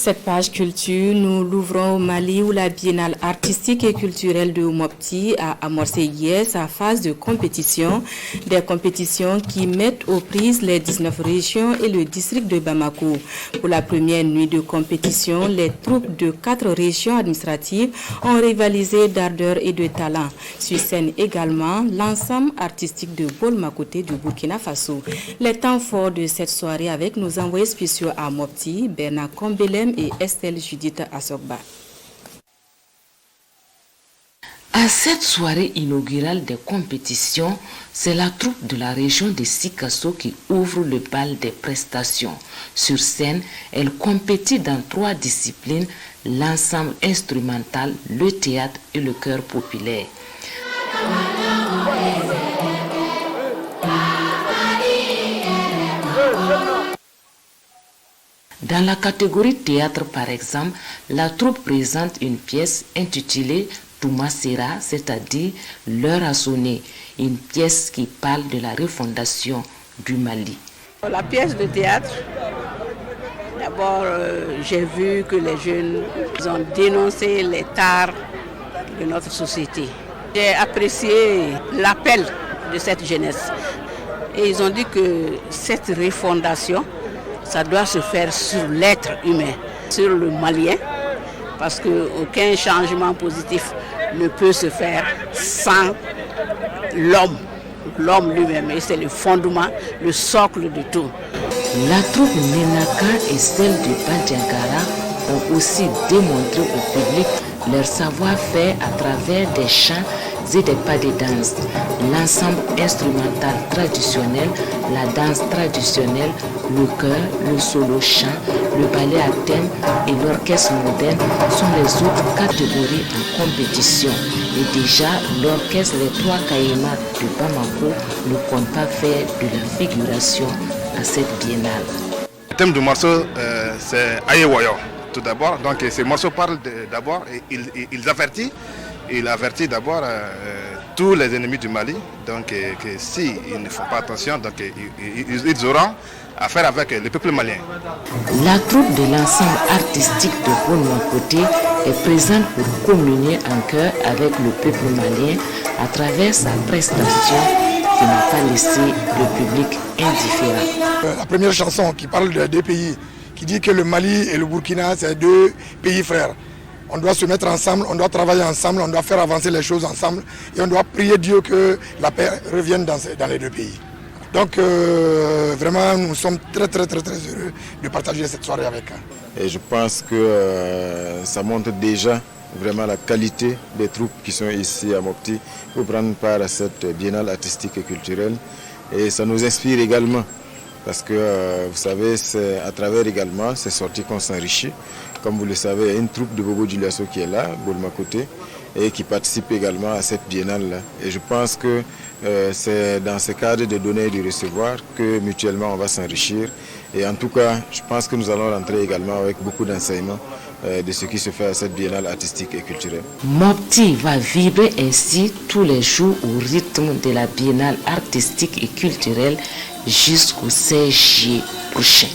Cette page culture, nous l'ouvrons au Mali où la biennale artistique et culturelle de Mopti a amorcé hier sa phase de compétition. Des compétitions qui mettent aux prises les 19 régions et le district de Bamako. Pour la première nuit de compétition, les troupes de 4 régions administratives ont rivalisé d'ardeur et de talent. Sur scène également, l'ensemble artistique de Bolmakoté du Burkina Faso. Les temps forts de cette soirée avec nos envoyés spéciaux à Mopti, Bernard Kombelem et Estelle Judith Assogba. À cette soirée inaugurale des compétitions, c'est la troupe de la région de Sikasso qui ouvre le bal des prestations. Sur scène, elle compétit dans 3 disciplines, l'ensemble instrumental, le théâtre et le chœur populaire. Dans la catégorie théâtre, par exemple, la troupe présente une pièce intitulée Toumasera, c'est-à-dire l'heure a sonné, une pièce qui parle de la refondation du Mali. La pièce de théâtre, d'abord j'ai vu que les jeunes ont dénoncé les tares de notre société. J'ai apprécié l'appel de cette jeunesse et ils ont dit que cette refondation, ça doit se faire sur l'être humain, sur le Malien, parce qu'aucun changement positif ne peut se faire sans l'homme lui-même. Et c'est le fondement, le socle de tout. La troupe Nenaka et celle de Bandiangara ont aussi démontré au public leur savoir-faire à travers des chants et des pas de danse. L'ensemble instrumental traditionnel, la danse traditionnelle, le chœur, le solo chant, le ballet à thème et l'orchestre moderne sont les autres catégories en compétition. Et déjà, l'orchestre Les Trois Caïmans de Bamako ne compte pas faire de la figuration à cette biennale. Le thème du morceau, c'est Ayewoyo, tout d'abord. Donc ce morceau parle d'abord, il avertit d'abord tous les ennemis du Mali, donc que s'ils ne font pas attention, donc ils auront affaire avec le peuple malien. La troupe de l'ensemble artistique de Bolmakoté est présente pour communier en chœur avec le peuple malien à travers sa prestation qui n'a pas laissé le public indifférent. La première chanson qui parle de 2 pays, qui dit que le Mali et le Burkina, c'est 2 pays frères. On doit se mettre ensemble, on doit travailler ensemble, on doit faire avancer les choses ensemble et on doit prier Dieu que la paix revienne dans les 2 pays. Donc vraiment, nous sommes très heureux de partager cette soirée avec eux. Et je pense que ça montre déjà vraiment la qualité des troupes qui sont ici à Mopti pour prendre part à cette biennale artistique et culturelle. Et ça nous inspire également parce que vous savez, c'est à travers également ces sorties qu'on s'enrichit. Comme vous le savez, il y a une troupe de Bobo Dioulasso qui est là, Bolmakoté, et qui participe également à cette biennale-là. Et je pense que c'est dans ce cadre de donner et de recevoir que mutuellement on va s'enrichir. Et en tout cas, je pense que nous allons rentrer également avec beaucoup d'enseignements de ce qui se fait à cette biennale artistique et culturelle. Mopti va vibrer ainsi tous les jours au rythme de la biennale artistique et culturelle jusqu'au 16 juillet prochain.